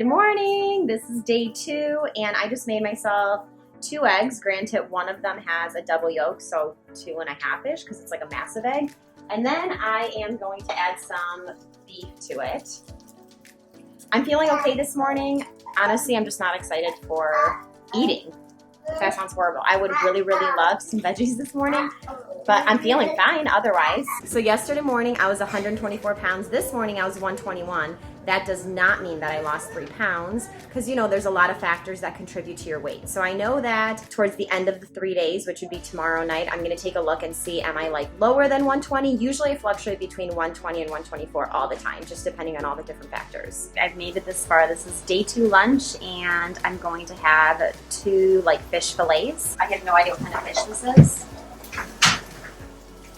Good morning. This is day 2, and I just made myself 2 eggs. Granted, one of them has a double yolk, so 2.5-ish because it's like a massive egg. And then I am going to add some beef to it. I'm feeling okay this morning. Honestly, I'm just not excited for eating. That sounds horrible. I would really love some veggies this morning, but I'm feeling fine otherwise. So yesterday morning I was 124 pounds. This morning I was 121. That does not mean that I lost 3 pounds because, you know, there's a lot of factors that contribute to your weight. So I know that towards the end of the 3 days, which would be tomorrow night, I'm going to take a look and see, am I like lower than 120? Usually I fluctuate between 120 and 124 all the time, just depending on all the different factors. I've made it this far. This is day 2 lunch, and I'm going to have 2 like fish fillets. I have no idea what kind of fish this is,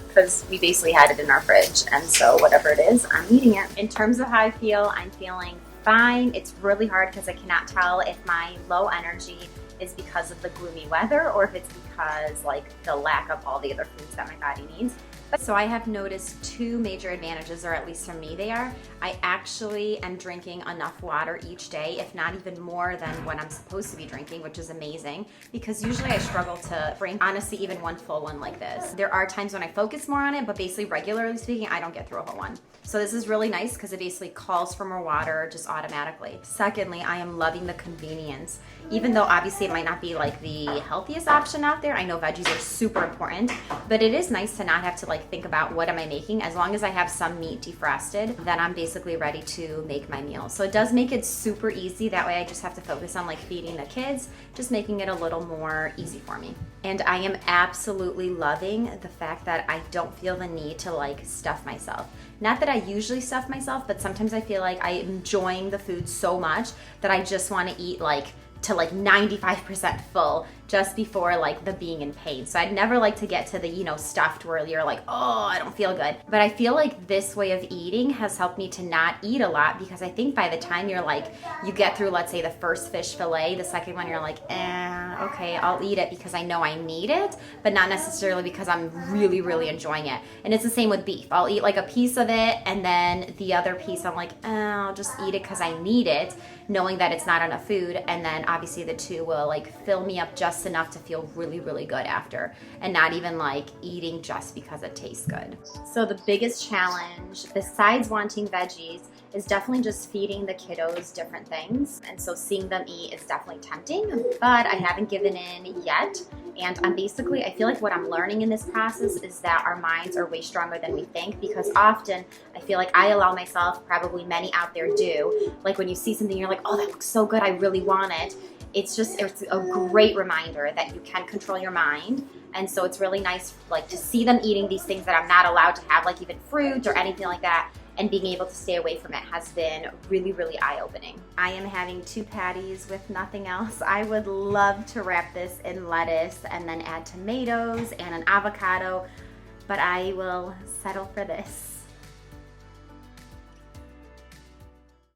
because we basically had it in our fridge, and so whatever it is, I'm eating it. In terms of how I feel, I'm feeling fine. It's really hard because I cannot tell if my low energy is because of the gloomy weather or if it's because like the lack of all the other foods that my body needs. So I have noticed 2 major advantages, or at least for me they are. I actually am drinking enough water each day, if not even more than what I'm supposed to be drinking, which is amazing because usually I struggle to drink, honestly, even one full one like this. There are times when I focus more on it, but basically regularly speaking, I don't get through a whole one. So this is really nice because it basically calls for more water just automatically. Secondly, I am loving the convenience. Even though obviously it might not be like the healthiest option out there, I know veggies are super important, but it is nice to not have to like think about what am I making. As long as I have some meat defrosted, then I'm basically ready to make my meal. So it does make it super easy. That way I just have to focus on like feeding the kids, just making it a little more easy for me. And I am absolutely loving the fact that I don't feel the need to like stuff myself. Not that I usually stuff myself, but sometimes I feel like I'm enjoying the food so much that I just want to eat like to like 95% full just before like the being in pain. So I'd never like to get to the, you know, stuffed where you're like, oh, I don't feel good. But I feel like this way of eating has helped me to not eat a lot because I think by the time you're like, you get through, let's say the first fish fillet, the second one you're like, okay, I'll eat it because I know I need it, but not necessarily because I'm really enjoying it. And it's the same with beef. I'll eat like a piece of it and then the other piece I'm like, I'll just eat it because I need it, knowing that it's not enough food. And then obviously the 2 will like fill me up just enough to feel really good after, and not even like eating just because it tastes good. So the biggest challenge besides wanting veggies is definitely just feeding the kiddos different things. And so seeing them eat is definitely tempting, but I haven't given in yet. And I feel like what I'm learning in this process is that our minds are way stronger than we think, because often I feel like I allow myself, probably many out there do, like when you see something you're like, oh, that looks so good, I really want it. It's a great reminder that you can control your mind. And so it's really nice like to see them eating these things that I'm not allowed to have, like even fruit or anything like that, and being able to stay away from it has been really eye-opening. I am having 2 patties with nothing else. I would love to wrap this in lettuce and then add tomatoes and an avocado, but I will settle for this.